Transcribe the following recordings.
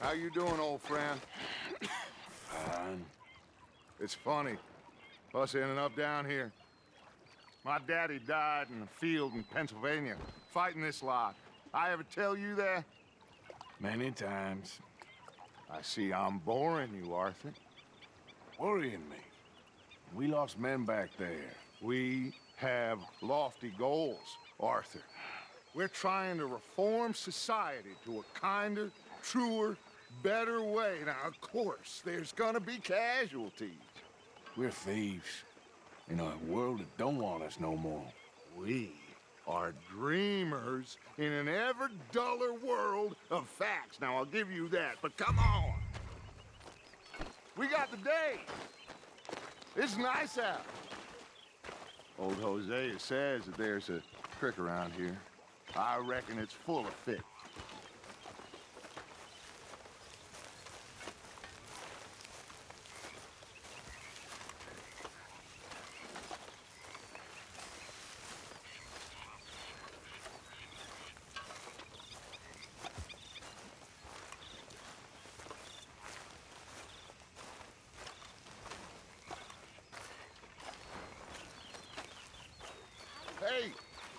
How you doing, old friend? Fine. It's funny, us ending up down here. My daddy died in a field in Pennsylvania, fighting this lot. I ever tell you that? Many times. I see I'm boring you, Arthur. Worrying me. We lost men back there. We have lofty goals, Arthur. We're trying to reform society to a kinder, truer, better way. Now, of course, there's gonna be casualties. We're thieves. In a world that don't want us no more. We are dreamers in an ever duller world of facts. Now, I'll give you that, but come on. We got the day. It's nice out. Old Hosea says that there's a creek around here. I reckon it's full of fish. Hey,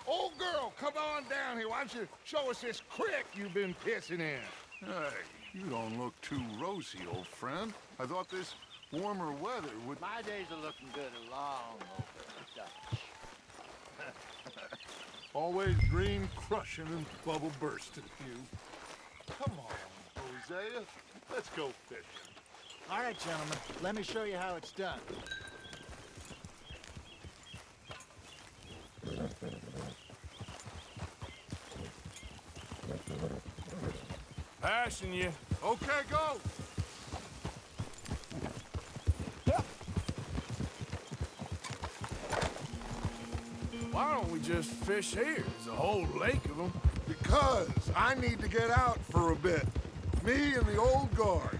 old girl, come on down here. Why don't you show us this creek you've been pissing in? Hey, you don't look too rosy, old friend. I thought this warmer weather would... My days are looking good along over the Dutch. Always dream crushing and bubble bursting, you. Come on, Hosea. Let's go fishing. All right, gentlemen, let me show you how it's done. Passing you. Okay, go! Why don't we just fish here? There's a whole lake of them. Because I need to get out for a bit. Me and the old guard.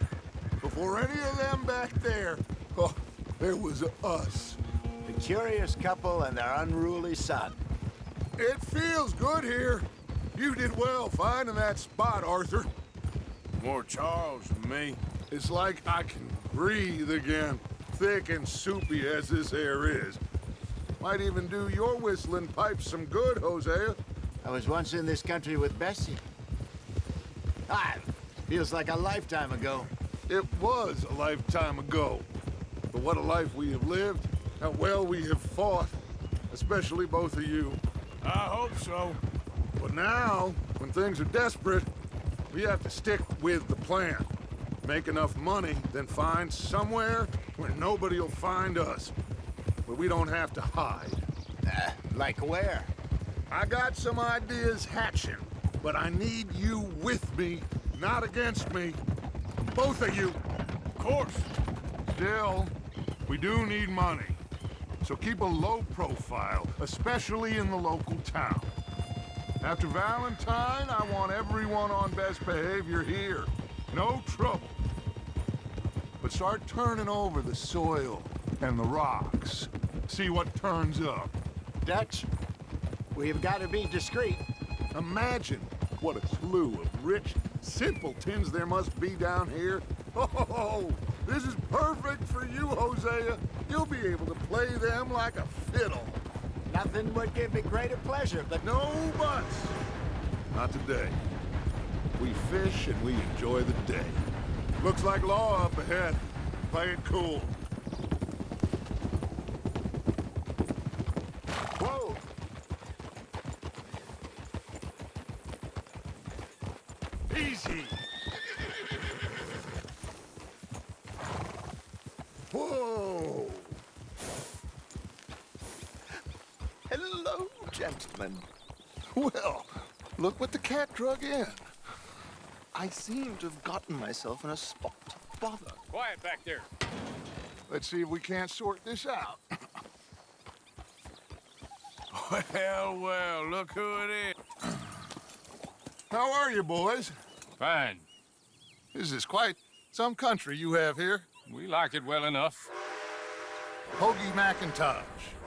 Before any of them back there, oh, there was us. The curious couple and their unruly son. It feels good here. You did well finding that spot, Arthur. More Charles than me. It's like I can breathe again, thick and soupy as this air is. Might even do your whistling pipes some good, Hosea. I was once in this country with Bessie. Feels like a lifetime ago. It was a lifetime ago. But what a life we have lived, how well we have fought, especially both of you. I hope so. But now, when things are desperate, we have to stick with the plan. Make enough money, then find somewhere where nobody will find us. Where we don't have to hide. Like where? I got some ideas hatching, but I need you with me, not against me. Both of you. Of course. Still, we do need money. So keep a low profile, especially in the local town. After Valentine, I want everyone on best behavior here. No trouble. But start turning over the soil and the rocks. See what turns up. Dutch, we've got to be discreet. Imagine what a slew of rich simpletons there must be down here. Oh, this is perfect for you, Hosea. You'll be able to play them like a fiddle. Nothing would give me greater pleasure, but No buts. Not today. We fish and we enjoy the day. Looks like law up ahead. Play it cool. Whoa! Easy. Whoa! hello, gentlemen. Well, look what the cat drug in. I seem to have gotten myself in a spot of bother. Quiet back there. Let's see if we can't sort this out. Well, well, look who it is. How are you, boys? Fine. This is quite some country you have here. We like it well enough. Hoagie McIntosh,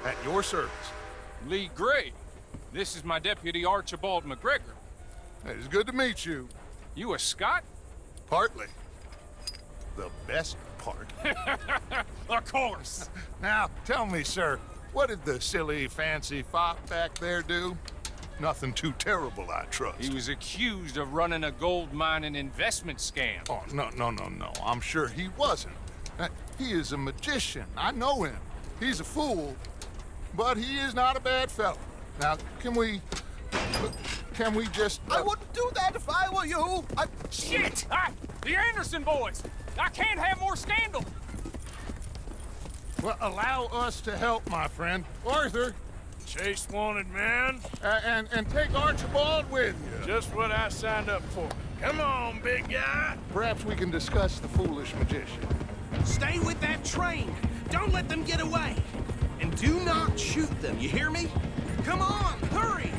at your service. Lee Gray. This is my deputy, Archibald McGregor. It is good to meet you. You a Scot? Partly. The best part. Of course. Now, tell me, sir, what did the silly, fancy fop back there do? Nothing too terrible, I trust. He was accused of running a gold mining investment scam. Oh, no. I'm sure he wasn't. He is a magician. I know him. He's a fool, but he is not a bad fellow. Now, can we just... I wouldn't do that if I were you. Shit! The Anderson boys! I can't have more scandal! Well, allow us to help, my friend. Arthur, Chase wanted man. and take Archibald with you. Just what I signed up for. Come on, big guy. Perhaps we can discuss the foolish magician. Stay with that train. Don't let them get away. And do not shoot them, you hear me? Come on, hurry!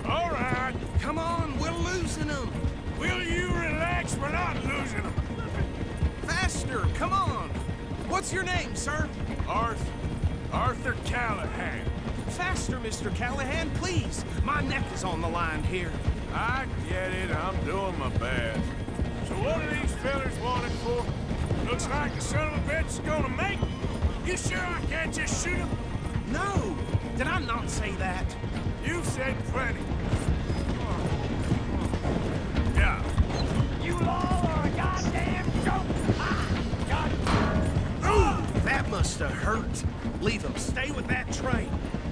All right. Come on, we're losing them. Will you relax? We're not losing them. Faster, come on. What's your name, sir? Arthur Callahan. Faster, Mr. Callahan, please. My neck is on the line here. I get it. I'm doing my best. So what are these fellers wanted for? Looks like the son of a bitch is gonna make it. You sure I can't just shoot him? No, did I not say that? You said plenty. Yeah. You all are a goddamn joke! That must have hurt. Leave him. Stay with that train.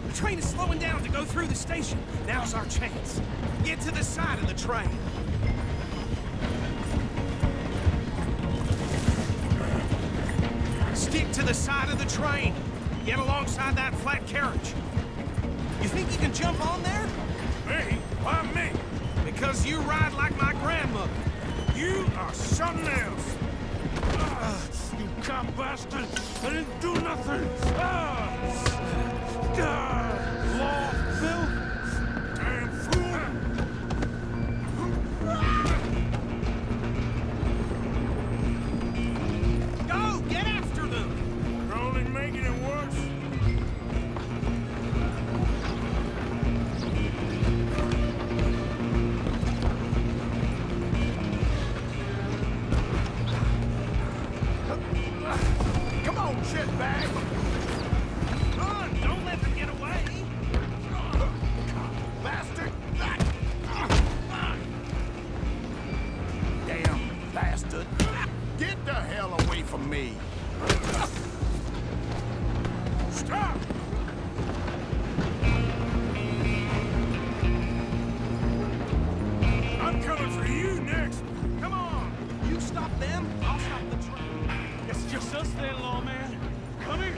The train is slowing down to go through the station. Now's our chance. Get to the side of the train. Stick to the side of the train. Get alongside that flat carriage. You think you can jump on there? Me? Why me? Because you ride like my grandmother. You are something else. You cop bastard! I didn't do nothing! Law, Bill! Damn fool! Go! Get after them! You're only making it worse. Come on, shitbag! Run! Don't let them get away! Bastard! Damn bastard! Get the hell away from me! Stop! I'm coming for you next. Come on! You stop them, I'll stop the train. It's just us then, lawman. Come here.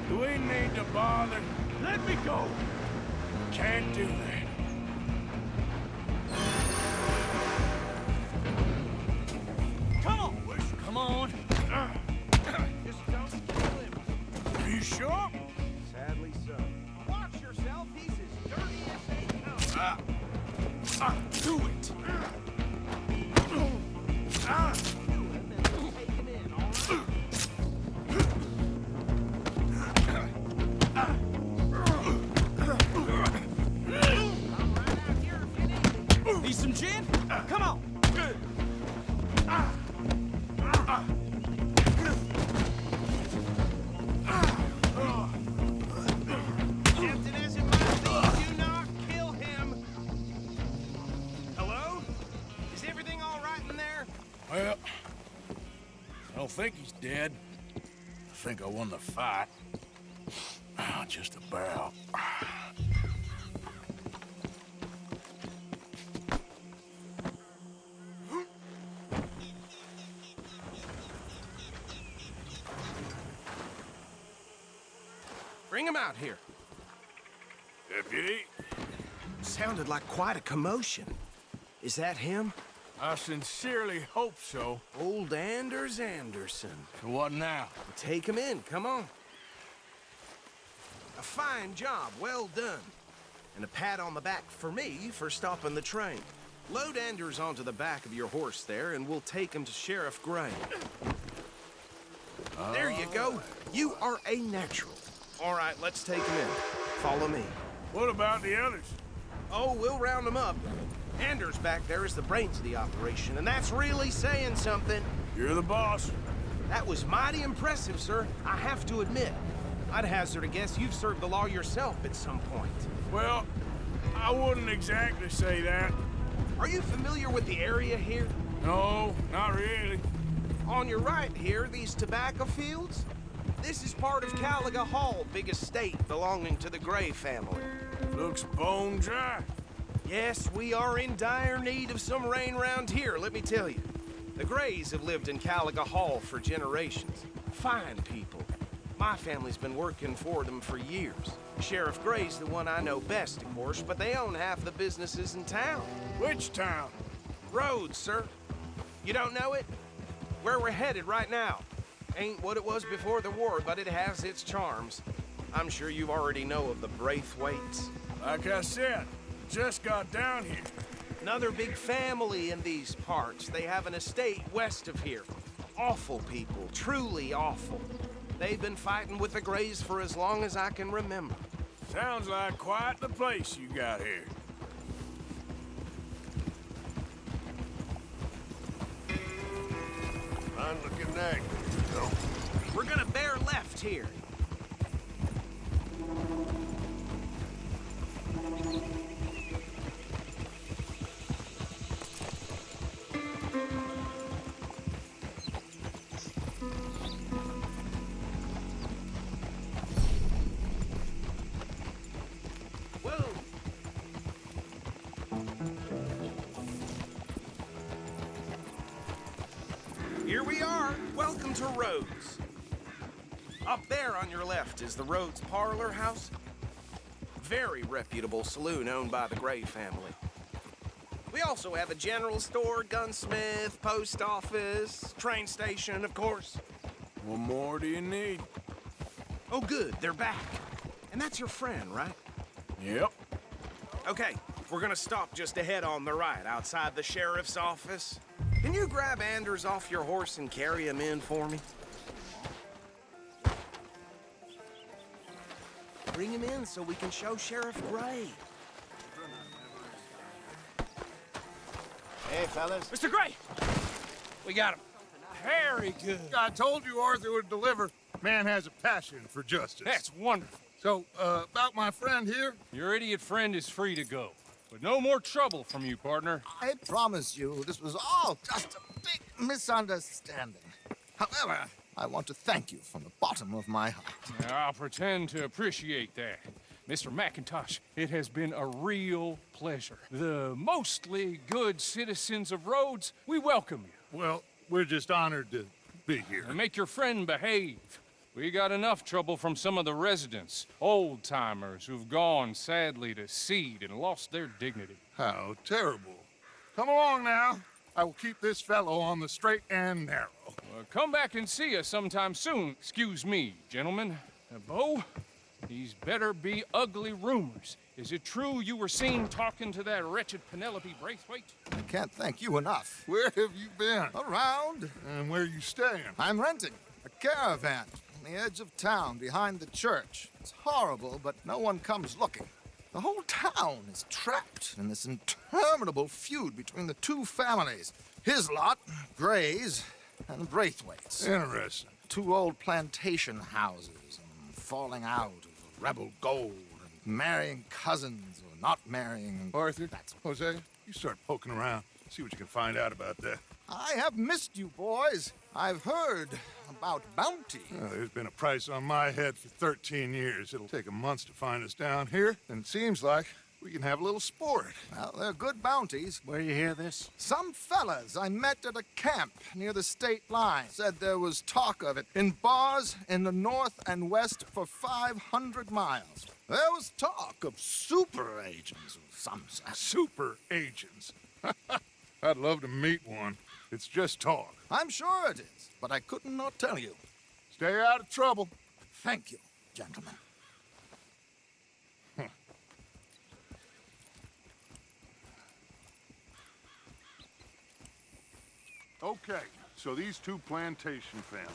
Do we need to bother? Let me go. Can't do that. Come on, Bush. Come on. Just don't kill him. Are you sure? Sadly so. Watch yourself, he's as dirty as they come. Do it. Need some gin? Come on! Tempted as it might be, do not kill him! Hello? Is everything all right in there? Well, I don't think he's dead. I think I won the fight. Just about. Bring him out here. Deputy, Sounded like quite a commotion. Is that him? I sincerely hope so. Old Anders Anderson. So what now? Take him in, come on. A fine job, well done. And a pat on the back for me for stopping the train. Load Anders onto the back of your horse there, and we'll take him to Sheriff Gray. There you go. You are a natural. All right, let's take him in. Follow me. What about the others? Oh, we'll round them up. Anders back there is the brains of the operation, and that's really saying something. You're the boss. That was mighty impressive, sir. I have to admit. I'd hazard a guess you've served the law yourself at some point. Well, I wouldn't exactly say that. Are you familiar with the area here? No, not really. On your right here, these tobacco fields? This is part of Caliga Hall, big estate belonging to the Gray family. Looks bone dry. Yes, we are in dire need of some rain round here, let me tell you. The Grays have lived in Caliga Hall for generations. Fine people. My family's been working for them for years. Sheriff Gray's the one I know best, of course, but they own half the businesses in town. Which town? Rhodes, sir. You don't know it? Where we're headed right now. Ain't what it was before the war, but it has its charms. I'm sure you already know of the Braithwaites. Like I said, just got down here. Another big family in these parts. They have an estate west of here. Awful people, truly awful. They've been fighting with the Grays for as long as I can remember. Sounds like quite the place you got here. Fine looking neck. No. We're gonna bear left here. Whoa! Here we are. Welcome to Rhodes. Up there on your left is the Rhodes Parlor House. Very reputable saloon owned by the Gray family. We also have a general store, gunsmith, post office, train station, of course. What more do you need? Oh, good, they're back. And that's your friend, right? Yep. Okay, we're gonna stop just ahead on the right, outside the sheriff's office. Can you grab Anders off your horse and carry him in for me? Bring him in so we can show Sheriff Gray. Hey, fellas. Mr. Gray! We got him. Very good. I told you Arthur would deliver. Man has a passion for justice. That's wonderful. So, about my friend here? Your idiot friend is free to go. But no more trouble from you, partner. I promise you, this was all just a big misunderstanding. However, I want to thank you from the bottom of my heart. I'll pretend to appreciate that. Mr. McIntosh, it has been a real pleasure. The mostly good citizens of Rhodes, we welcome you. Well, we're just honored to be here. And make your friend behave. We got enough trouble from some of the residents, old-timers who've gone, sadly, to seed and lost their dignity. How terrible. Come along now. I will keep this fellow on the straight and narrow. Come back and see us sometime soon. Excuse me, gentlemen. Bo, these better be ugly rumors. Is it true you were seen talking to that wretched Penelope Braithwaite? I can't thank you enough. Where have you been? Around, And where you staying? I'm renting a caravan on the edge of town behind the church. It's horrible, but no one comes looking. The whole town is trapped in this interminable feud between the two families. His lot, Gray's, and the Braithwaites. Interesting. Two old plantation houses, and falling out of rebel gold, and marrying cousins or not marrying. Arthur, That's Jose, you start poking around. See what you can find out about that. I have missed you, boys. I've heard about bounty. There's been a price on my head for 13 years. It'll take 'em months to find us down here, and it seems like we can have a little sport. Well, they're good bounties. Where you hear this? Some fellas I met at a camp near the state line said there was talk of it in bars in the north and west for 500 miles. There was talk of super agents of some sort. Super agents. I'd love to meet one. It's just talk. I'm sure it is, but I couldn't not tell you. Stay out of trouble. Thank you, gentlemen. Okay, so these two plantation families.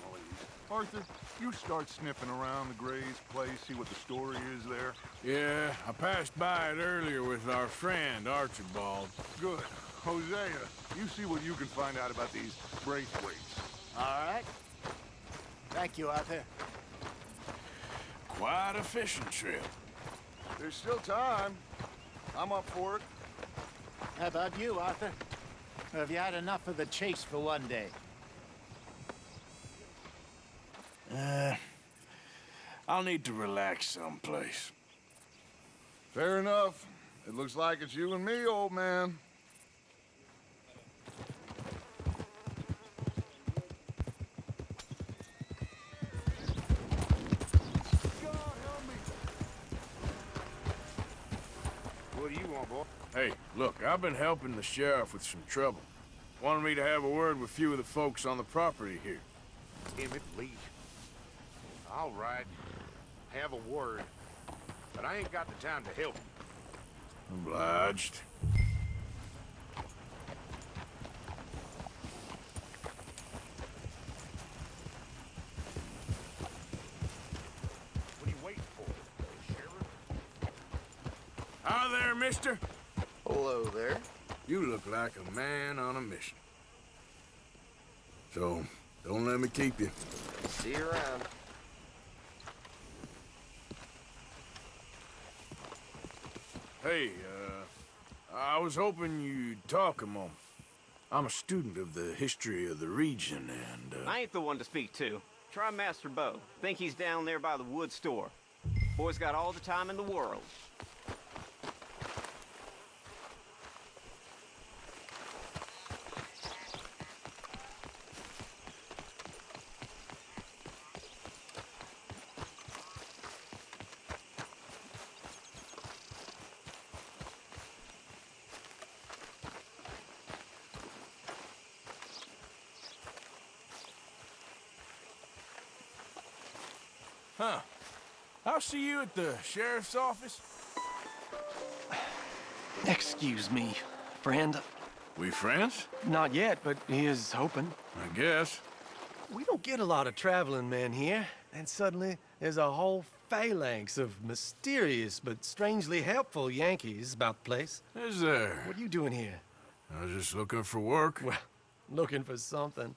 Arthur, you start sniffing around the Gray's place, see what the story is there. Yeah, I passed by it earlier with our friend, Archibald. Good. Hosea, you see what you can find out about these Braithwaites. All right. Thank you, Arthur. Quite a fishing trip. There's still time. I'm up for it. How about you, Arthur? Or have you had enough of the chase for one day? I'll need to relax someplace. Fair enough. It looks like it's you and me, old man. What do you want, boy? Hey, look, I've been helping the sheriff with some trouble. Wanted me to have a word with a few of the folks on the property here. Damn it, Lee. All right. Have a word. But I ain't got the time to help. Obliged. What are you waiting for, Sheriff? Hi there, mister. Hello there. You look like a man on a mission. So, don't let me keep you. See you around. Hey, I was hoping you'd talk a moment. I'm a student of the history of the region, and, I ain't the one to speak to. Try Master Bo. Think he's down there by the wood store. Boy's got all the time in the world. Huh. I'll see you at the sheriff's office. Excuse me, friend. We friends? Not yet, but he is hoping. I guess. We don't get a lot of traveling men here, and suddenly there's a whole phalanx of mysterious but strangely helpful Yankees about the place. Is there? What are you doing here? I was just looking for work. Well, looking for something.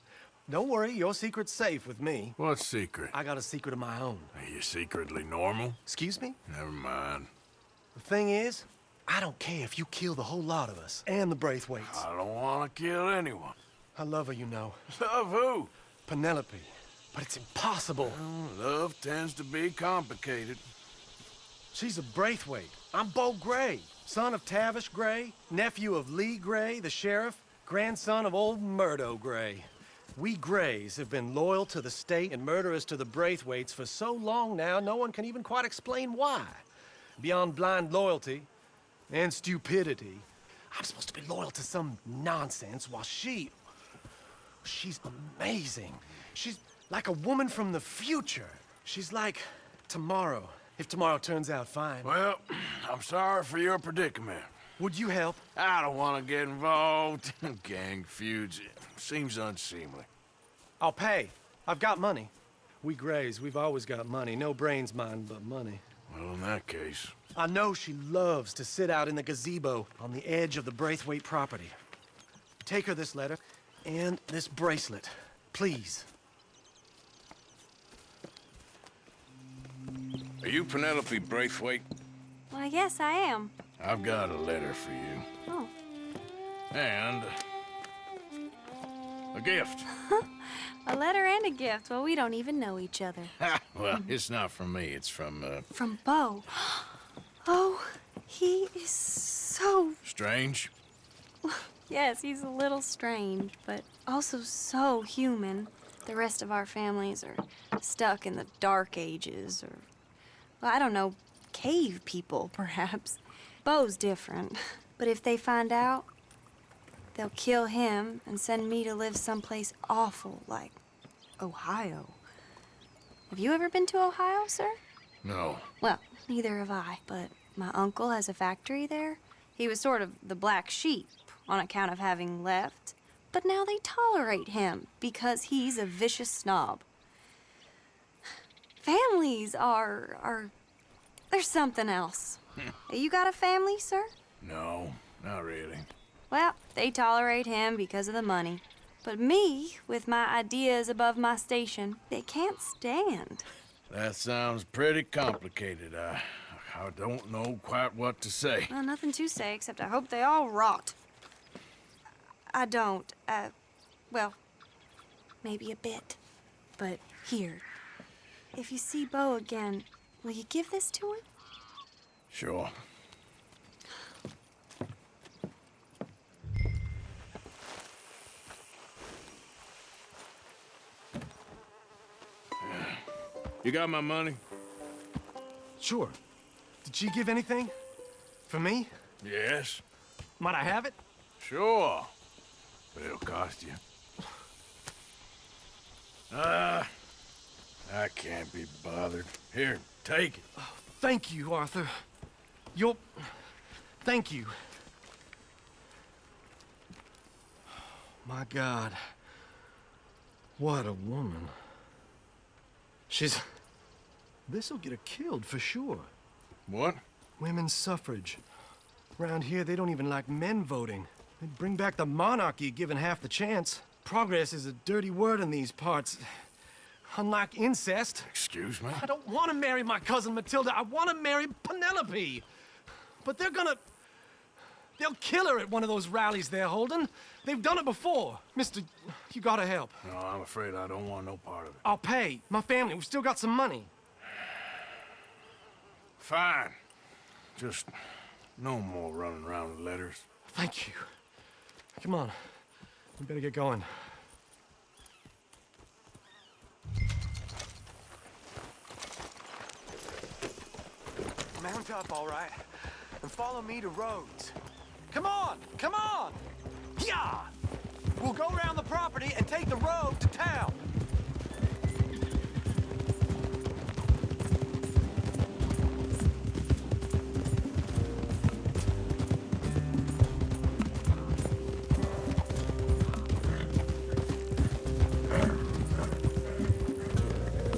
Don't worry, your secret's safe with me. What secret? I got a secret of my own. Are you secretly normal? Excuse me? Never mind. The thing is, I don't care if you kill the whole lot of us, and the Braithwaites. I don't want to kill anyone. I love her, you know. Love who? Penelope. But it's impossible. Well, love tends to be complicated. She's a Braithwaite. I'm Bo Gray, son of Tavish Gray, nephew of Lee Gray, the sheriff, grandson of old Murdo Gray. We Grays have been loyal to the state and murderous to the Braithwaites for so long now, no one can even quite explain why. Beyond blind loyalty and stupidity, I'm supposed to be loyal to some nonsense while she's amazing. She's like a woman from the future. She's like tomorrow, if tomorrow turns out fine. Well, I'm sorry for your predicament. Would you help? I don't want to get involved in gang feuds. It seems unseemly. I'll pay. I've got money. We Grays, we've always got money. No brains, mind, but money. Well, in that case... I know she loves to sit out in the gazebo on the edge of the Braithwaite property. Take her this letter and this bracelet, please. Are you Penelope Braithwaite? Well, yes, I am. I've got a letter for you. Oh. And... a gift. A letter and a gift. Well, we don't even know each other. Well, it's not from me. It's from, From Bo. Oh, he is so... Strange? Yes, he's a little strange, but also so human. The rest of our families are stuck in the Dark Ages, or... well, I don't know, cave people, perhaps. Bo's different. But if they find out, they'll kill him and send me to live someplace awful like Ohio. Have you ever been to Ohio, sir? No. Well, neither have I, but my uncle has a factory there. He was sort of the black sheep on account of having left, but now they tolerate him because he's a vicious snob. Families are there's something else. You got a family, sir? No, not really. Well, they tolerate him because of the money. But me, with my ideas above my station, they can't stand. That sounds pretty complicated. I don't know quite what to say. Well, nothing to say, except I hope they all rot. I don't, well, maybe a bit. But here, if you see Beau again, will you give this to him? Sure. You got my money? Sure. Did she give anything? For me? Yes. Might I have it? Sure. But it'll cost you. I can't be bothered. Here, take it. Oh, thank you, Arthur. Thank you. My God. What a woman. This'll get her killed for sure. What? Women's suffrage. Around here, they don't even like men voting. They'd bring back the monarchy given half the chance. Progress is a dirty word in these parts. Unlike incest. Excuse me? I don't want to marry my cousin Matilda. I want to marry Penelope. But they'll kill her at one of those rallies they're holding. They've done it before. Mister, you gotta help. No, I'm afraid I don't want no part of it. I'll pay. My family, we've still got some money. Fine. Just no more running around with letters. Thank you. Come on. We better get going. Mount up, all right, and follow me to Rhodes. Come on! Come on! Yeah! We'll go around the property and take the road to town.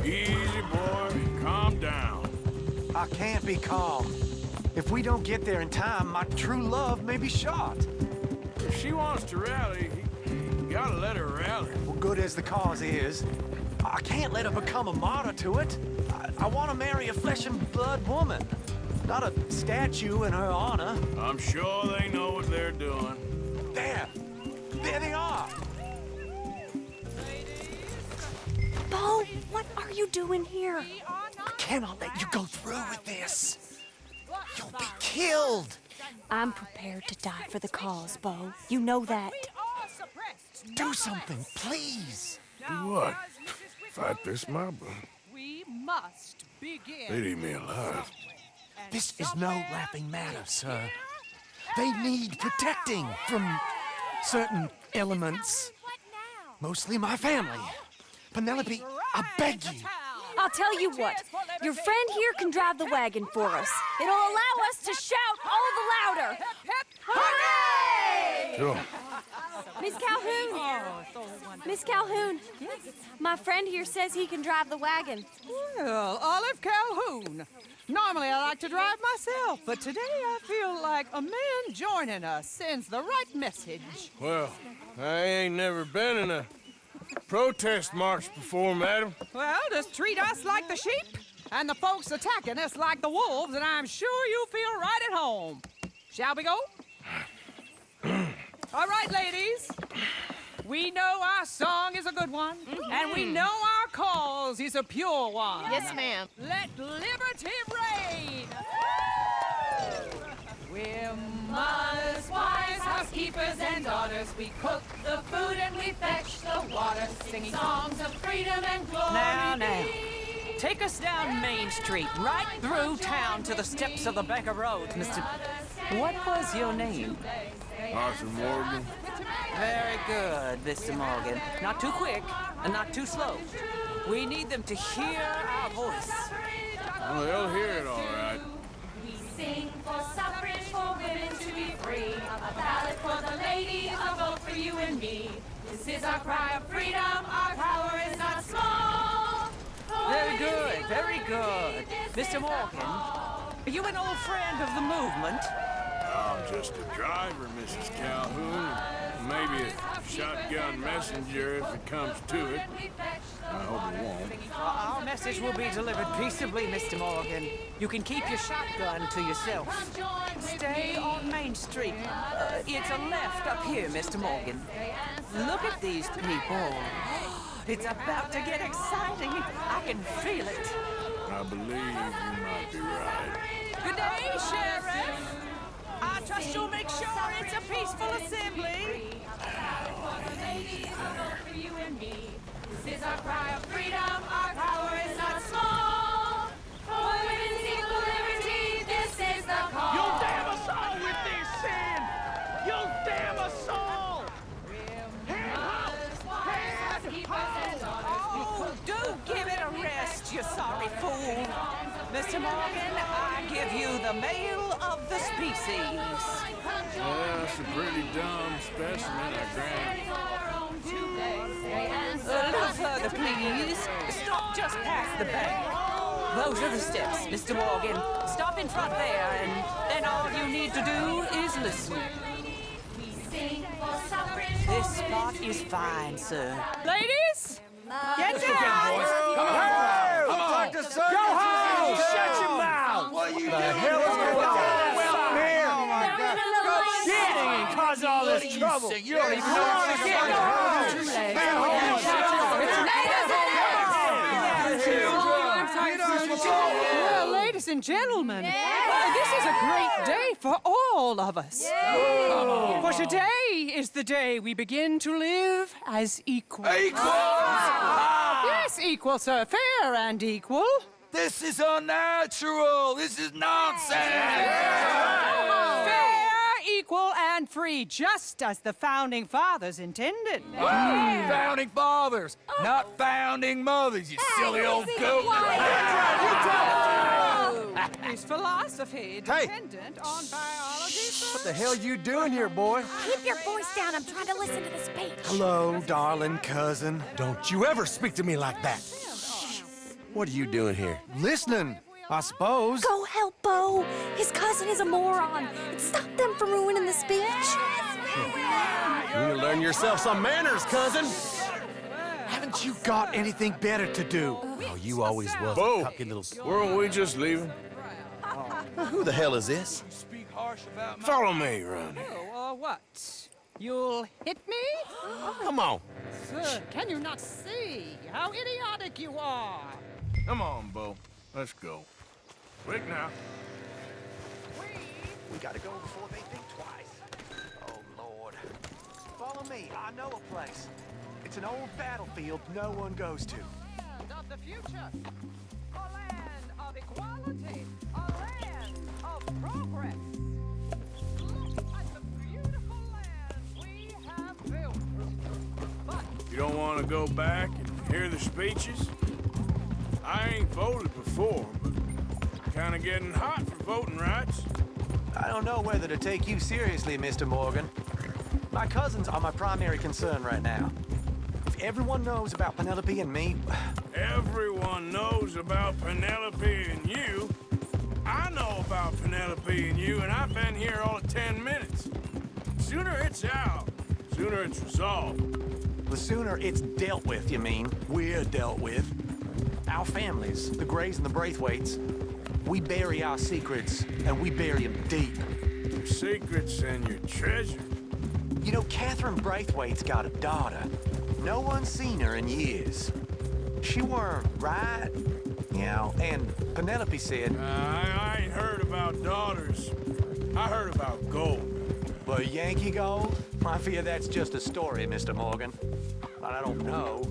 Easy, boy. Calm down. I can't be calm. If we don't get there in time, my true love may be shot. If she wants to rally, you gotta let her rally. Well, good as the cause is, I can't let her become a martyr to it. I want to marry a flesh and blood woman, not a statue in her honor. I'm sure they know what they're doing. There they are. Beau, what are you doing here? I cannot let you go through with this. You'll be killed. I'm prepared to die for the cause, Beau. You know that. Do something, please. Do what? Fight this mob? We must begin. They'd eat me alive. This is no laughing matter, sir. They need protecting from certain elements. Mostly my family. Penelope, I beg you. I'll tell you what. Your friend here can drive the wagon for us. It'll allow us to shout all the louder. Hooray! Sure. Miss Calhoun. Miss Calhoun. My friend here says he can drive the wagon. Well, Olive Calhoun. Normally I like to drive myself, but today I feel like a man joining us sends the right message. Well, I ain't never been in a protest march before, madam. Well, just treat us like the sheep, and the folks attacking us like the wolves, and I'm sure you feel right at home. Shall we go? All right, ladies. We know our song is a good one, and we know our cause is a pure one. Yes, ma'am. Let liberty reign. We're mothers, wives, housekeepers, and daughters. We cook the food and we fetch the water, singing songs of freedom and glory. Now. Take us down Main Street, right through town to the steps of the Becker Road, Mr. What was your name? Arthur Morgan. Very good, Mr. Morgan. Not too quick and not too slow. We need them to hear our voice. Well, they'll hear it all right. We sing for suffrage, for women to be free. A ballad for the lady, a vote for you and me. This is our cry of freedom, our power is not small. Very good, very good. Mr. Morgan, are you an old friend of the movement? I'm just a driver, Mrs. Calhoun. Maybe a shotgun messenger if it comes to it. I hope it won't. Our message will be delivered peaceably, Mr. Morgan. You can keep your shotgun to yourself. Stay on Main Street. It's a left up here, Mr. Morgan. Look at these people. It's about to get exciting. I can feel it. I believe you might be right. Good day, Sheriff. I trust you'll make sure it's a peaceful assembly. This is our cry of freedom, our power is not small. For women's equal liberty, this is the call. You'll damn us all with this sin! You'll damn us all! Oh, do give it a rest, you sorry fool. Mr. Morgan, I give you the male of the species. That's a pretty dumb specimen, I grant. A little further, please. Stop just past the bank. Those are the steps, Mr. Morgan. Stop in front there, and then all you need to do is listen. This spot is fine, sir. Ladies, get down! Come on! Come on! Go home! Shut your mouth! What are you doing? The hell is going on? Well, here! Oh my God! Go shitting and causing all this trouble! You don't even know what's going on! Well, ladies and gentlemen, this is a great day for all of us. For today is the day we begin to live as equals. Yes, equal, sir. Fair and equal. This is unnatural. This is nonsense. Fair, equal, and free, just as the Founding Fathers intended. Founding fathers, not founding mothers, you silly old goat. Is philosophy dependent on biology? What the hell you doing here, boy? Keep your voice down, I'm trying to listen to the speech. Hello, darling cousin. Don't you ever speak to me like that. What are you doing here? Listening, I suppose. Go help Bo. His cousin is a moron. Stop them from ruining the speech. You need to learn yourself some manners, cousin. Haven't you got anything better to do? Oh, you always was Bo, a cocky little... weren't we just leaving? Who the hell is this? Follow me, Ronnie. Oh, what? You'll hit me? Come on. Sir, can you not see how idiotic you are? Come on, Bo. Let's go. Quick now. We gotta go before they think twice. Oh, Lord. Follow me. I know a place. It's an old battlefield no one goes to. Land of the future. A land of equality. A land of progress. Look at the beautiful land we have built. But You don't want to go back and hear the speeches? I ain't voted before, but kind of getting hot for voting rights. I don't know whether to take you seriously, Mr. Morgan. My cousins are my primary concern right now. If everyone knows about Penelope and me... Everyone knows about Penelope and you. I know about Penelope and you, and I've been here all of 10 minutes. Sooner it's out, sooner it's resolved. The sooner it's dealt with, you mean, we're dealt with. Our families, the Grays and the Braithwaites, we bury our secrets, and we bury them deep. Your secrets and your treasure. You know, Catherine Braithwaite's got a daughter. No one's seen her in years. She weren't right, you know, and Penelope said... I ain't heard about daughters. I heard about gold. But Yankee gold? I fear that's just a story, Mr. Morgan. But I don't know.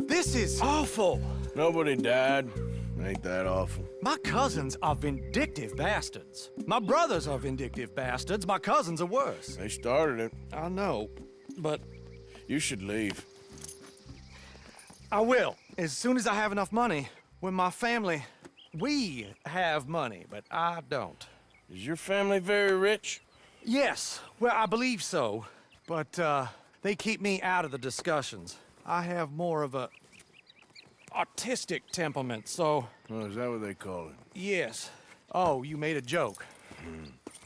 This is awful. Nobody died. Ain't that awful? My cousins are vindictive bastards. My brothers are vindictive bastards. My cousins are worse. They started it. I know, but You should leave. I will. As soon as I have enough money. When my family... We have money, but I don't. Is your family very rich? Yes, well, I believe so. But, they keep me out of the discussions. I have more of a... artistic temperament, so... Oh, is that what they call it? Yes. Oh, you made a joke.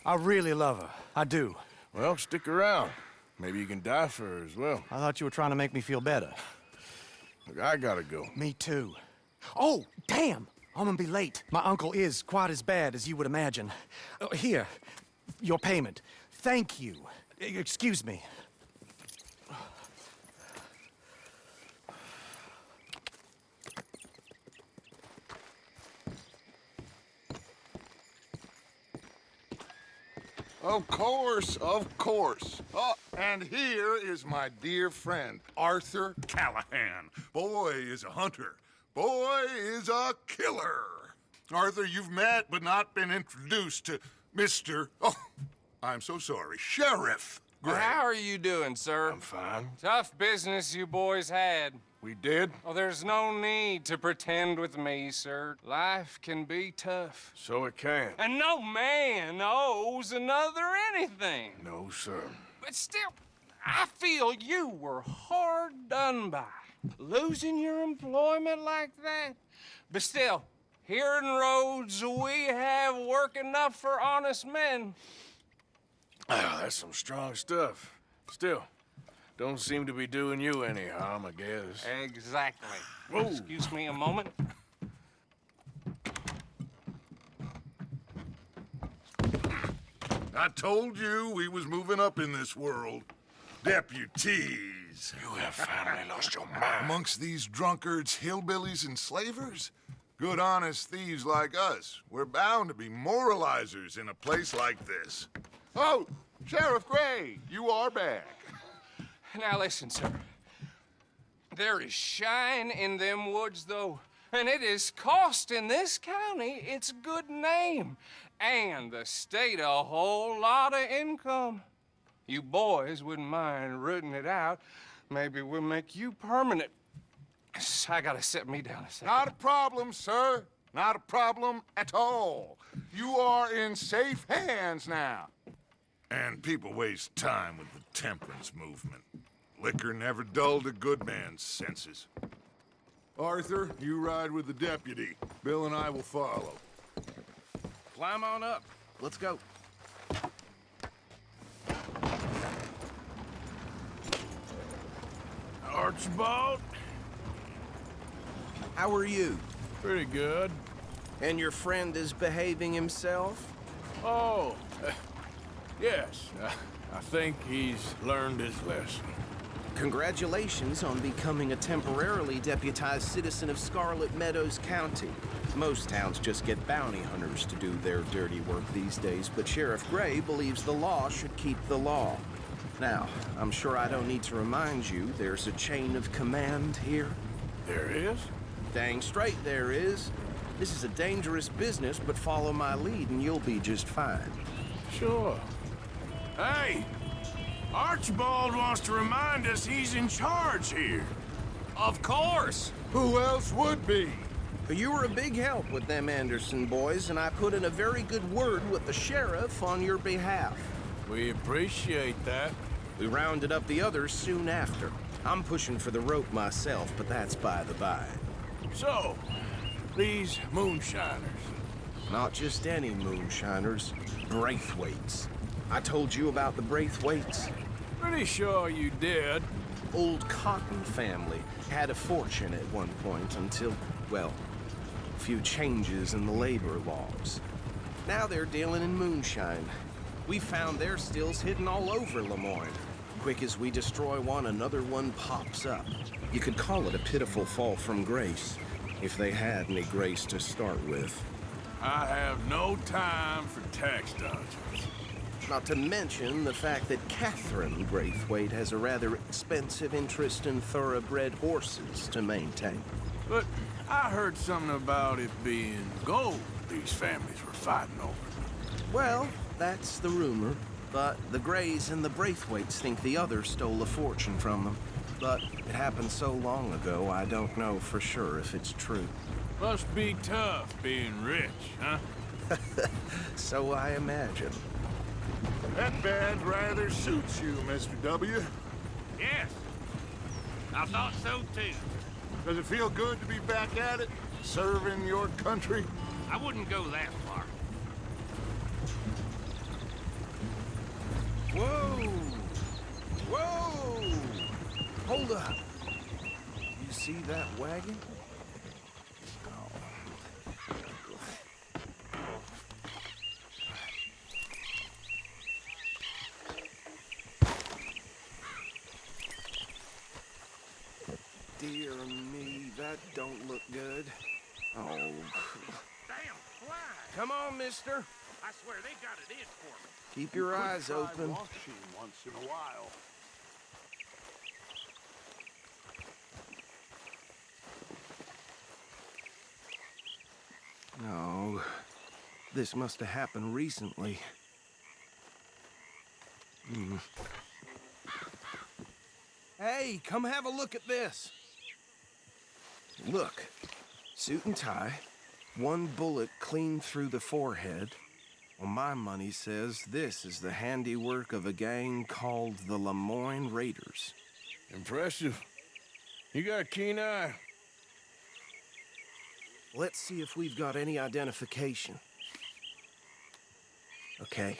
I really love her. I do. Well, stick around. Maybe you can die for her as well. I thought you were trying to make me feel better. Look, I gotta go. Me too. Oh, damn! I'm gonna be late. My uncle is quite as bad as you would imagine. Here, your payment. Thank you. Excuse me. Of course, of course. Oh, and here is my dear friend, Arthur Callahan. Boy is a hunter. Boy is a killer. Arthur, you've met but not been introduced to Mr. Oh, I'm so sorry, Sheriff Gray. How are you doing, sir? I'm fine. Tough business you boys had. We did? Oh, there's no need to pretend with me, sir. Life can be tough. So it can. And no man owes another anything. No, sir. But still, I feel you were hard done by. Losing your employment like that. But still, here in Rhodes, we have work enough for honest men. Ah, that's some strong stuff. Still, don't seem to be doing you any harm, I guess. Exactly. Whoa. Excuse me a moment. I told you we was moving up in this world. Deputies. You have finally lost your mind. Amongst these drunkards, hillbillies, and slavers? Good, honest thieves like us. We're bound to be moralizers in a place like this. Oh, Sheriff Gray, you are back. Now listen, sir. There is shine in them woods, though, and it is costing this county its good name and the state a whole lot of income. You boys wouldn't mind rooting it out. Maybe we'll make you permanent. I gotta sit me down a second. Not a problem, sir. Not a problem at all. You are in safe hands now. And people waste time with the temperance movement. Liquor never dulled a good man's senses. Arthur, you ride with the deputy. Bill and I will follow. Climb on up. Let's go. Archibald? How are you? Pretty good. And your friend is behaving himself? Oh, yes. I think he's learned his lesson. Congratulations on becoming a temporarily deputized citizen of Scarlet Meadows County. Most towns just get bounty hunters to do their dirty work these days, but Sheriff Gray believes the law should keep the law. Now, I'm sure I don't need to remind you there's a chain of command here. There is? Dang straight there is. This is a dangerous business, but follow my lead and you'll be just fine. Sure. Hey! Archibald wants to remind us he's in charge here. Of course! Who else would be? You were a big help with them Anderson boys, and I put in a very good word with the sheriff on your behalf. We appreciate that. We rounded up the others soon after. I'm pushing for the rope myself, but that's by the by. So, these moonshiners. Not just any moonshiners, Braithwaites. I told you about the Braithwaites? Pretty sure you did. Old Cotton family had a fortune at one point until, well, a few changes in the labor laws. Now they're dealing in moonshine. We found their stills hidden all over Lemoyne. Quick as we destroy one, another one pops up. You could call it a pitiful fall from grace, if they had any grace to start with. I have no time for tax dodgers. Not to mention the fact that Catherine Braithwaite has a rather expensive interest in thoroughbred horses to maintain. But I heard something about it being gold these families were fighting over. Well, that's the rumor. But the Grays and the Braithwaites think the others stole a fortune from them. But it happened so long ago, I don't know for sure if it's true. Must be tough being rich, huh? So I imagine. That badge rather suits you, Mr. W. Yes. I thought so too. Does it feel good to be back at it, serving your country? I wouldn't go that far. Whoa! Whoa! Hold up. You see that wagon? Dear me, that don't look good. Oh. Damn fly! Come on, mister. I swear they got it in for me. Keep your eyes Try open. washing once in a while. No. This must have happened recently. Hey, come have a look at this. Look. Suit and tie. One bullet clean through the forehead. Well, my money says this is the handiwork of a gang called the Lemoyne Raiders. Impressive. You got a keen eye. Let's see if we've got any identification. Okay.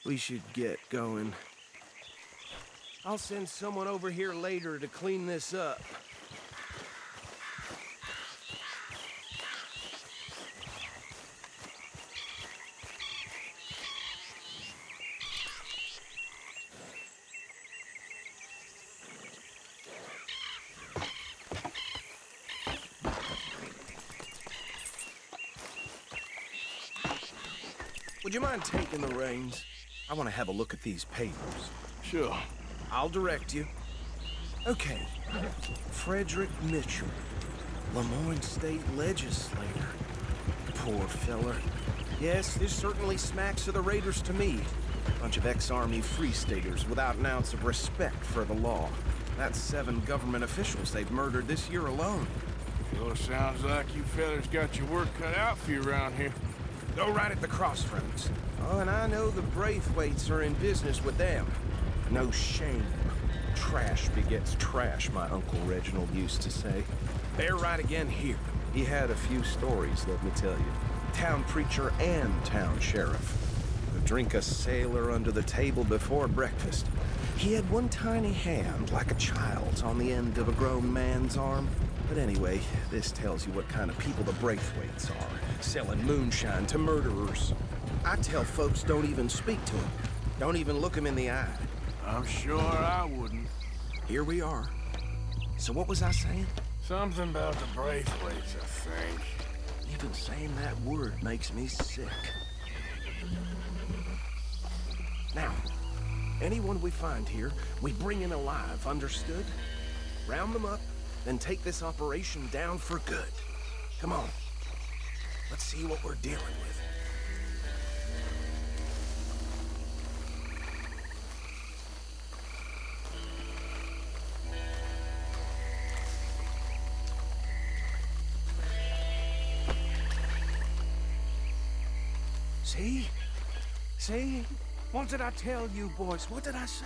We should get going. I'll send someone over here later to clean this up. Would you mind taking the reins? I want to have a look at these papers. Sure. I'll direct you. Okay. Frederick Mitchell, Lemoyne State Legislator. Poor feller. Yes, this certainly smacks of the Raiders to me. Bunch of ex-Army Free Staters without an ounce of respect for the law. That's 7 government officials they've murdered this year alone. Sure sounds like you fellas got your work cut out for you around here. Go right at the crossroads. Oh, and I know the Braithwaites are in business with them. No shame. Trash begets trash, my Uncle Reginald used to say. They're right again here. He had a few stories, let me tell you. Town preacher and town sheriff. Could drink a sailor under the table before breakfast. He had one tiny hand, like a child's, on the end of a grown man's arm. But anyway, this tells you what kind of people the Braithwaites are. Selling moonshine to murderers. I tell folks don't even speak to them. Don't even look them in the eye. I'm sure I wouldn't. Here we are. So what was I saying? Something about the Braithwaites, I think. Even saying that word makes me sick. Now, anyone we find here, we bring in alive, understood? Round them up, then take this operation down for good. Come on. Let's see what we're dealing with. See? See? What did I tell you, boys? What did I say?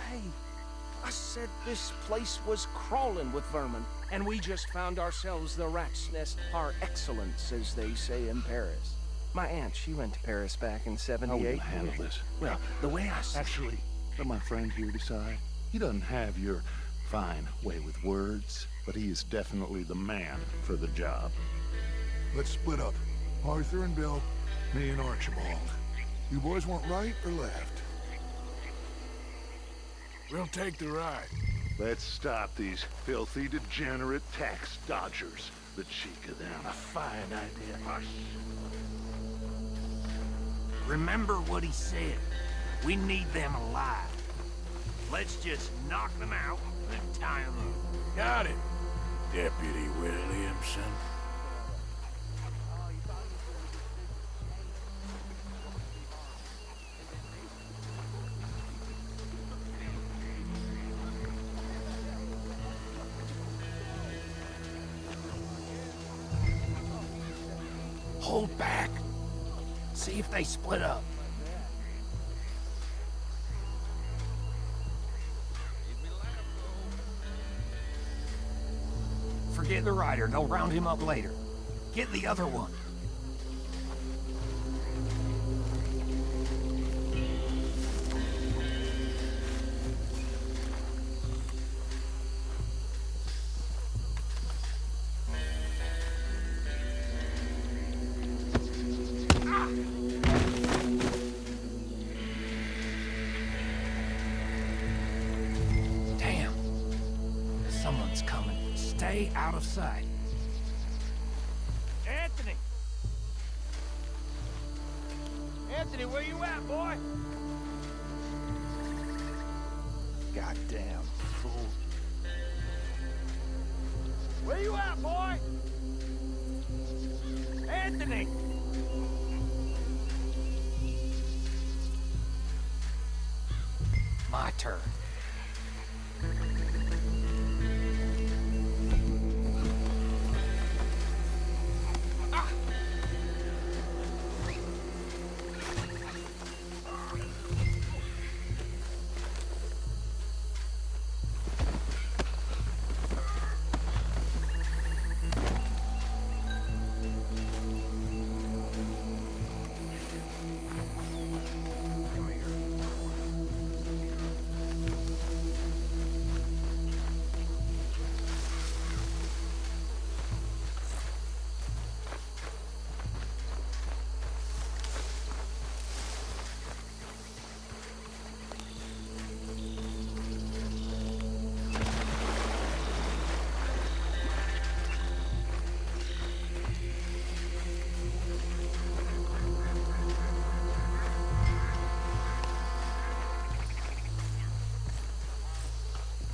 I said this place was crawling with vermin, and we just found ourselves the rat's nest par excellence, as they say in Paris. My aunt, she went to Paris back in '78. How will you handle this? Well, the way I see... Actually, let my friend here decide. He doesn't have your fine way with words, but he is definitely the man for the job. Let's split up. Arthur and Bill, me and Archibald. You boys want right or left? We'll take the right. Let's stop these filthy, degenerate tax dodgers. The cheek of them. A fine idea. Hush. Remember what he said. We need them alive. Let's just knock them out and tie them up. Got it, Deputy Williamson. hold back. See if they split up. Forget the rider. They'll round him up later. Get the other one. Damn. Someone's coming. Stay out of sight. Anthony! Anthony, where you at, boy? Goddamn fool. Where you at, boy? Anthony! My turn.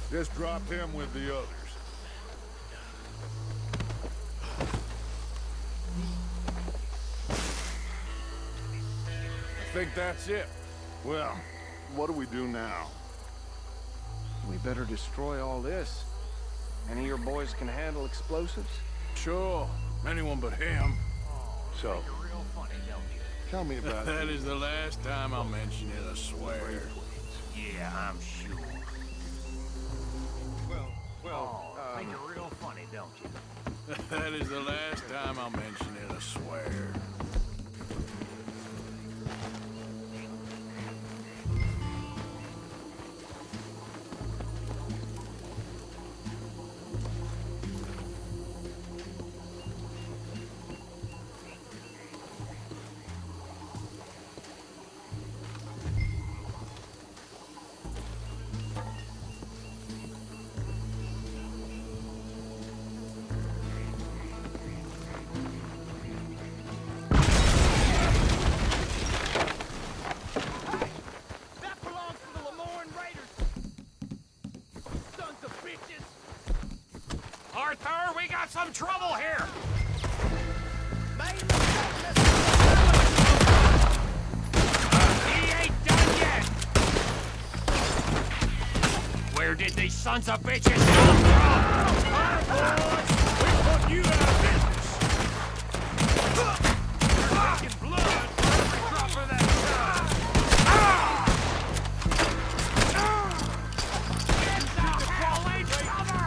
Just drop him with the others. I think that's it. Well, what do we do now? We better destroy all this. Any of your boys can handle explosives? Sure. Anyone but him. So, tell me about That is the last time I'll mention it, I swear. Yeah, I'm sure. Think you're real funny, don't you? That is the last time I'll mention it, I swear. Arthur, we got some trouble here! He ain't done yet! Where did these sons of bitches come from? We put you out of business! You're taking blood for every drop of that shine! Get the hell in cover!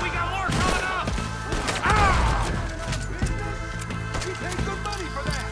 We got more coming up! You paid good money for that!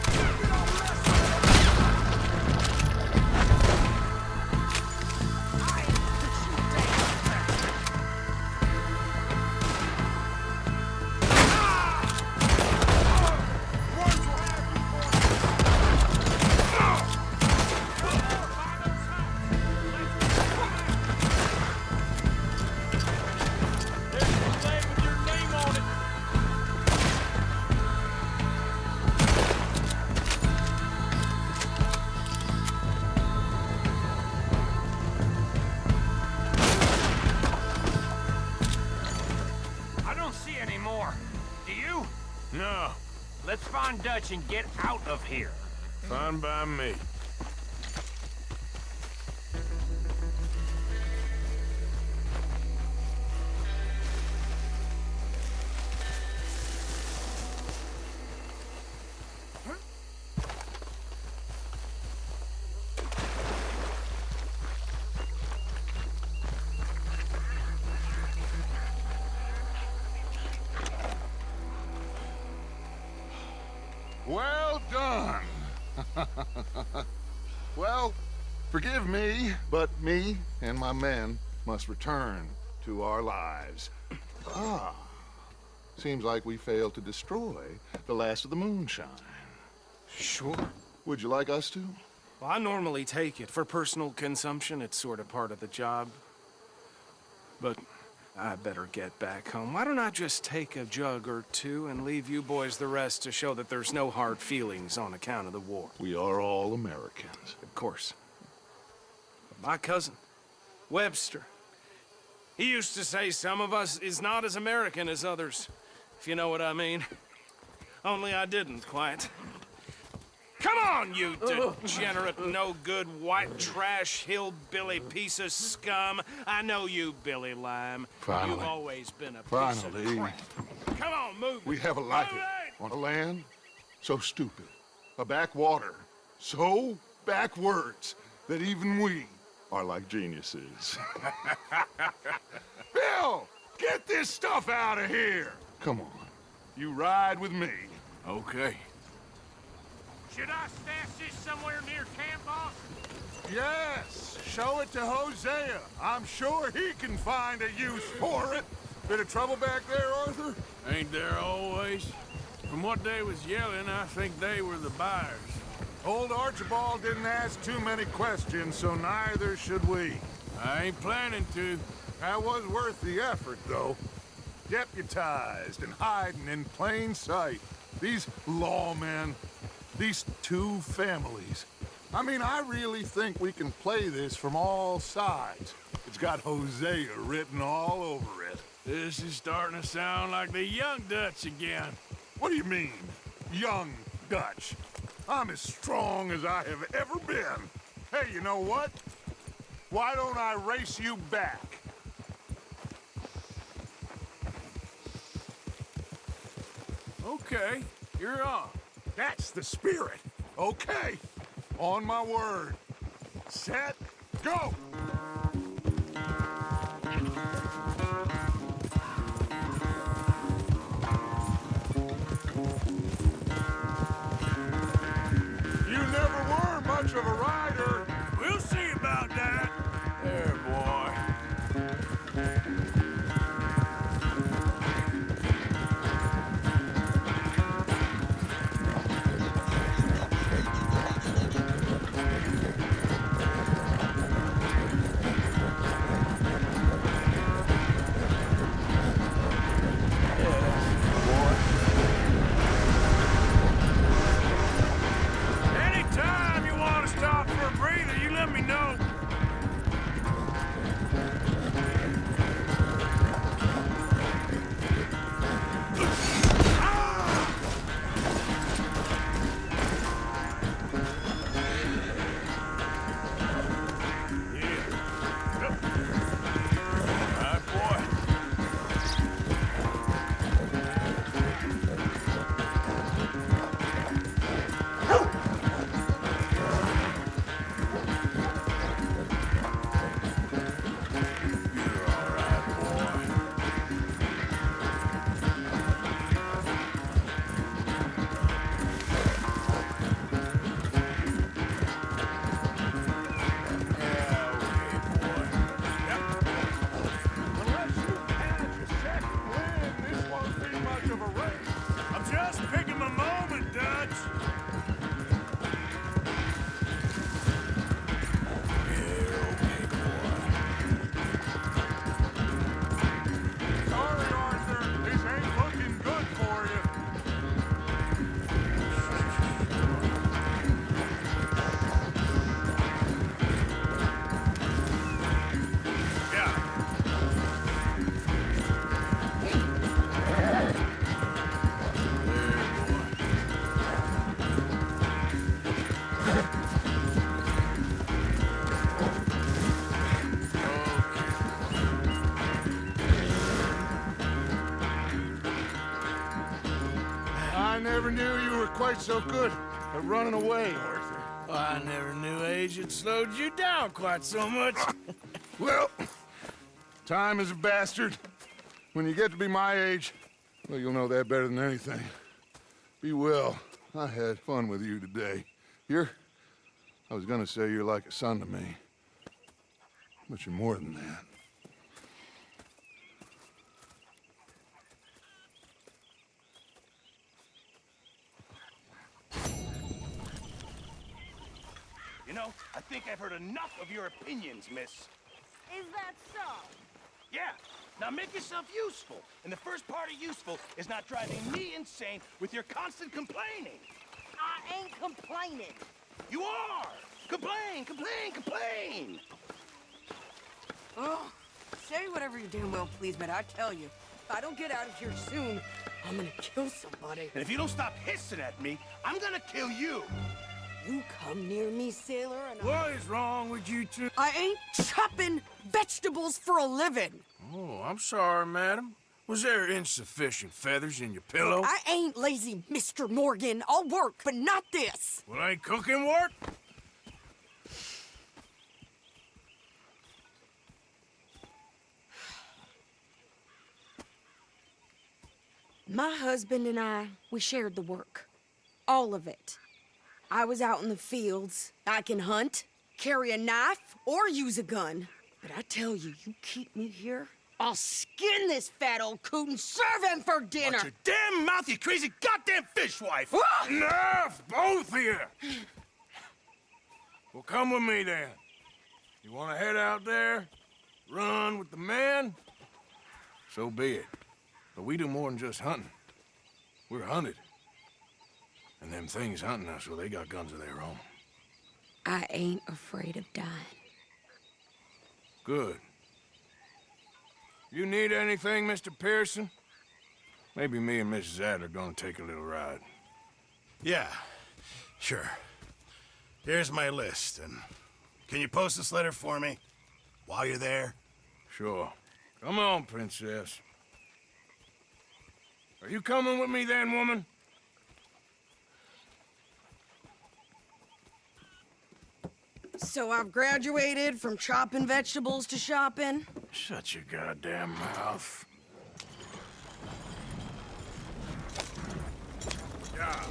I don't see any more. Do you? No. Let's find Dutch and get out of here. Fine by me. Well done. Well, forgive me, but me and my men must return to our lives. Ah, seems like we failed to destroy the last of the moonshine. Sure. Would you like us to? Well, I normally take it. For personal consumption, it's sort of part of the job. But I better get back home. Why don't I just take a jug or two and leave you boys the rest to show that there's no hard feelings on account of the war? We are all Americans. Of course. But my cousin, Webster, he used to say some of us is not as American as others, if you know what I mean. Only I didn't quite. Come on, you degenerate, no-good, white trash, hillbilly piece of scum. I know you, Billy Lime. Finally. You've always been a piece of crap. Come on, move We it. haven't like Move it. On a land so stupid. A backwater so backwards that even we are like geniuses. Bill, get this stuff out of here. Come on. You ride with me. Okay. Should I stash this somewhere near camp, boss? Yes, show it to Hosea. I'm sure he can find a use for it. Bit of trouble back there, Arthur? Ain't there always? From what they was yelling, I think they were the buyers. Old Archibald didn't ask too many questions, so neither should we. I ain't planning to. That was worth the effort, though. Deputized and hiding in plain sight. These lawmen, these two families. I mean, I really think we can play this from all sides. It's got Hosea written all over it. This is starting to sound like the Young Dutch again. What do you mean, young Dutch? I'm as strong as I have ever been. Hey, you know what? Why don't I race you back? Okay, you're on. That's the spirit. Okay, on my word. Set, go! You never were much of a rider. We'll see about that. There, boy. never knew you were quite so good at running away, Arthur. I never knew age had slowed you down quite so much. Well, time is a bastard. When you get to be my age, well, you'll know that better than anything. Be well. I had fun with you today. I was gonna say you're like a son to me, but you're more than that. You know, I think I've heard enough of your opinions, miss. Is that so? Yeah. Now make yourself useful. And the first part of useful is not driving me insane with your constant complaining. I ain't complaining. You are! Complain, complain, complain! Oh, say whatever you damn well please, but I tell you, if I don't get out of here soon, I'm gonna kill somebody. And if you don't stop hissing at me, I'm gonna kill you. You come near me, sailor, and What is wrong with you two? I ain't chopping vegetables for a living. Oh, I'm sorry, madam. Was there insufficient feathers in your pillow? I ain't lazy, Mr. Morgan. I'll work, but not this. Well, ain't cooking work? My husband and I, we shared the work. All of it. I was out in the fields. I can hunt, carry a knife, or use a gun. But I tell you, you keep me here, I'll skin this fat old coot and serve him for dinner. Watch your damn mouth, you crazy goddamn fishwife! Enough, both of you! Well, come with me then. You want to head out there, run with the men? So be it. But we do more than just hunting. We're hunted. And them things hunting us, well, they got guns of their own. I ain't afraid of dying. Good. You need anything, Mr. Pearson? Maybe me and Mrs. Adler gonna take a little ride. Yeah, sure. Here's my list, and can you post this letter for me while you're there? Sure. Come on, Princess. Are you coming with me then, woman? So I've graduated from chopping vegetables to shopping? Shut your goddamn mouth. Yeah.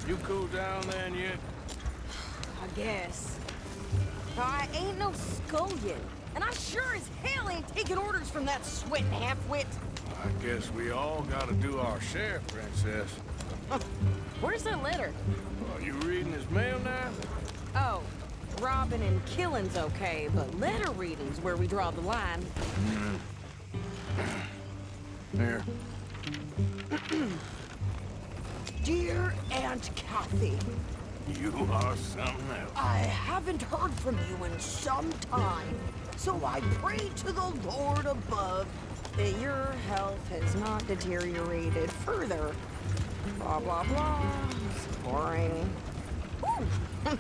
You cool down then yet? I guess. I ain't no scullion, and I sure as hell ain't taking orders from that sweating half-wit. I guess we all gotta do our share, Princess. Where's that letter? Are you reading his mail now? Oh, robbing and killing's okay, but letter reading's where we draw the line. Here. Dear Aunt Kathy, You are something else. I haven't heard from you in some time, so I pray to the Lord above that your health has not deteriorated further. Blah, blah, blah. It's boring. Ooh.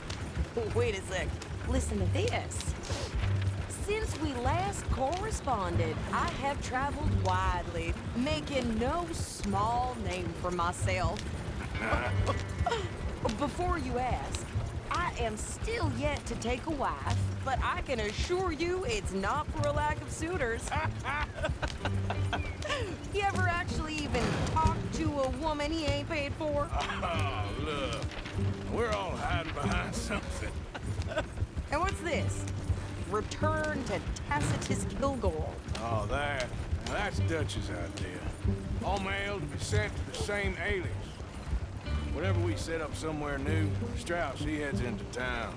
Wait a sec. Listen to this. Since we last corresponded, I have traveled widely, making no small name for myself. Before you ask, I am still yet to take a wife, but I can assure you it's not for a lack of suitors. You ever actually even talk to a woman he ain't paid for? Oh, look. We're all hiding behind something. And what's this? Return to Tacitus Kilgore. Oh, that's Dutch's idea. All mail to be sent to the same alias. Whenever we set up somewhere new, Strauss, he heads into town.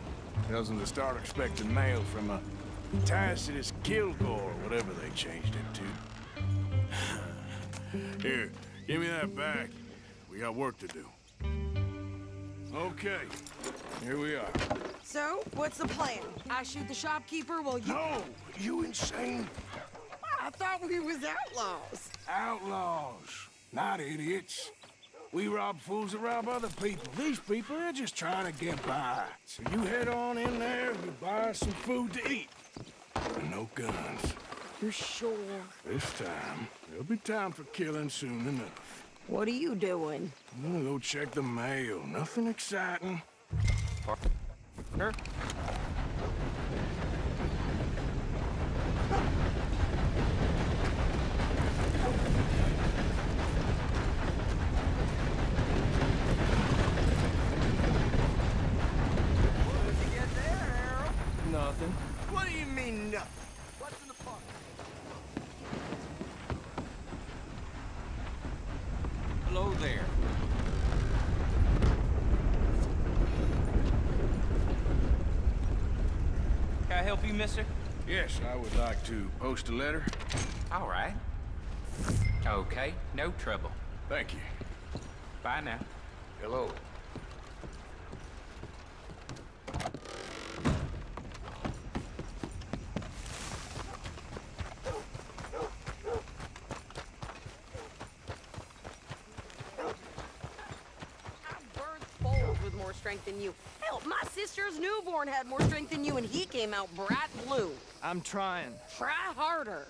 Tells them to start expecting mail from a Tacitus Kilgore, whatever they changed it to. Here, give me that back. We got work to do. Okay, here we are. So, what's the plan? I shoot the shopkeeper while you... No! You insane? I thought we was outlaws. Outlaws, not idiots. We rob fools that rob other people. These people, they're just trying to get by. So you head on in there, you buy some food to eat. And no guns. You sure? This time, there'll be time for killing soon enough. What are you doing? I'm gonna go check the mail. Nothing exciting. Partner? Nothing. What do you mean, nothing? What's in the park? Hello there. Can I help you, mister? Yes, I would like to post a letter. All right. Okay, no trouble. Thank you. Bye now. Hello. With more strength than you. Hell, my sister's newborn had more strength than you, and he came out bright blue. I'm trying. Try harder.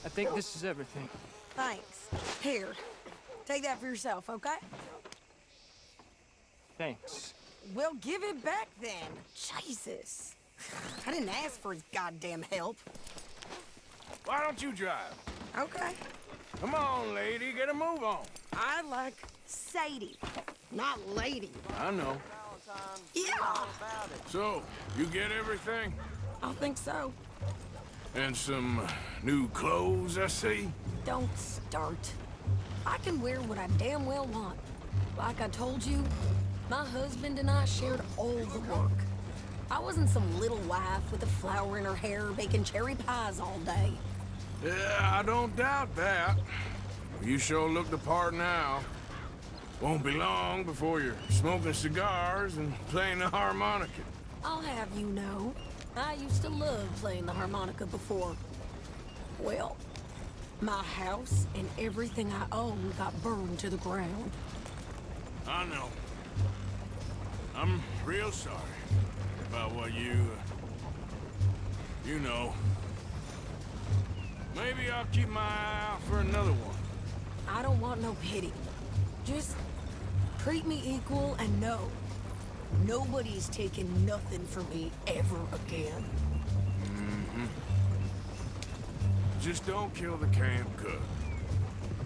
I think this is everything. Thanks. Here, take that for yourself, okay? Thanks. Well, give it back then. Jesus. I didn't ask for his goddamn help. Why don't you drive? Okay. Come on, lady, get a move on. I like Sadie, not lady. I know. Yeah. So, you get everything? I think so. And some new clothes, I see? Don't start. I can wear what I damn well want. Like I told you, my husband and I shared all the work. I wasn't some little wife with a flower in her hair baking cherry pies all day. Yeah, I don't doubt that. You sure look the part now. Won't be long before you're smoking cigars and playing the harmonica. I'll have you know, I used to love playing the harmonica before. Well, my house and everything I own got burned to the ground. I know. I'm real sorry about what you know. Maybe I'll keep my eye out for another one. I don't want no pity. Just treat me equal and know nobody's taking nothing from me ever again. Mm-hmm. Just don't kill the camp cook.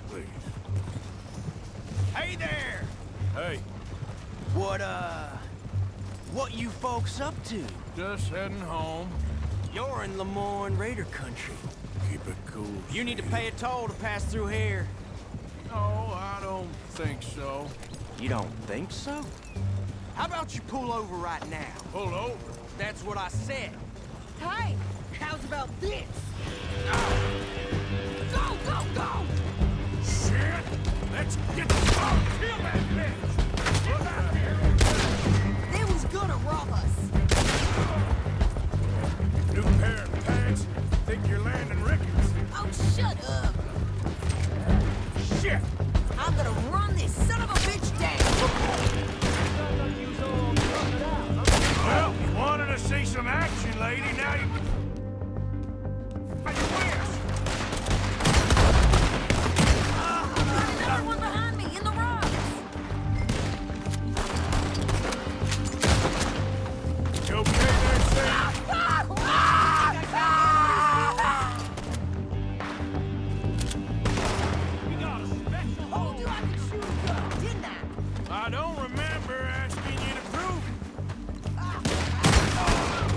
Please. Hey there! Hey. What you folks up to? Just heading home. You're in Lemoyne Raider country. Keep it cool. You need to pay a toll to pass through here. No, I don't think so. You don't think so? How about you pull over right now? Pull over? That's what I said. Hey, how's about this? Go, go, go! Shit! Let's get kill that bitch! Look out here! They was gonna rob us. New pair of pants? Think you're landing Ricketts? Oh, shut up. Shit! I'm gonna run this son of a bitch down. Well, you wanted to see some action, lady. Now you... Another one behind me in the rocks. You okay there, Sam? Told you I could shoot a gun, didn't I? I don't remember asking you to prove it.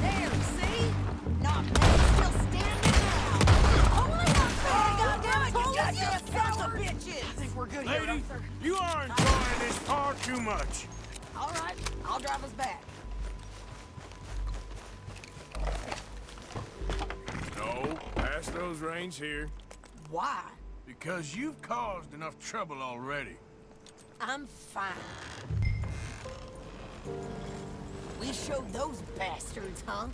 There, see? Not bad, still standing now. Holy goddamn told us you sons of bitches! I think we're good Lady, here. you are enjoying this far too much. All right, I'll drive us back. No, pass those reins here. Why? Because you've caused enough trouble already. I'm fine. We showed those bastards, huh?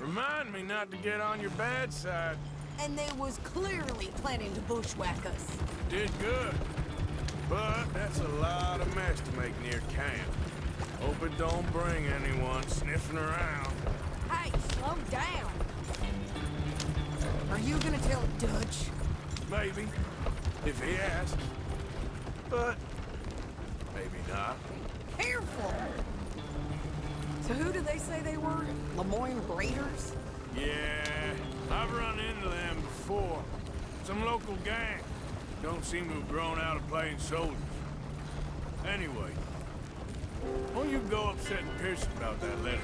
Remind me not to get on your bad side. And they was clearly planning to bushwhack us. Did good. But that's a lot of mess to make near camp. Hope it don't bring anyone sniffing around. Hey, slow down. Are you gonna tell Dutch? Maybe, if he asks. But maybe not. Careful! So who do they say they were? Lemoyne Raiders? Yeah, I've run into them before. Some local gang. Don't seem to have grown out of playing soldiers. Anyway, won't you go upsetting Pearson about that letter?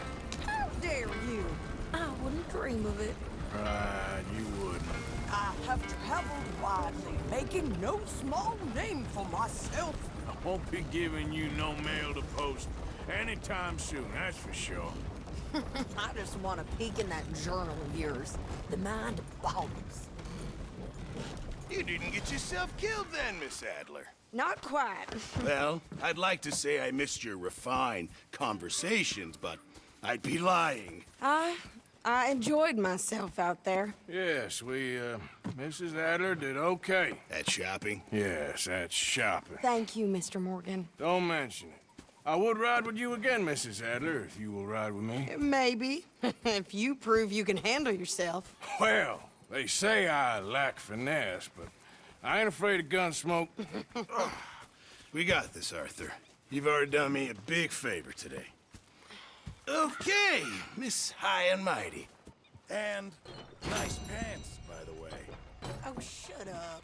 How dare you? I wouldn't dream of it. Right, you wouldn't. I have traveled widely, making no small name for myself. I won't be giving you no mail to post anytime soon, that's for sure. I just want to peek in that journal of yours. The mind boggles. You didn't get yourself killed then, Miss Adler. Not quite. Well, I'd like to say I missed your refined conversations, but I'd be lying. I enjoyed myself out there. Yes, Mrs. Adler did okay. At shopping? Yes, that's shopping. Thank you, Mr. Morgan. Don't mention it. I would ride with you again, Mrs. Adler, if you will ride with me. Maybe. If you prove you can handle yourself. Well, they say I lack finesse, but I ain't afraid of gun smoke. We got this, Arthur. You've already done me a big favor today. Okay, Miss High and Mighty. And nice pants, by the way. Oh, shut up.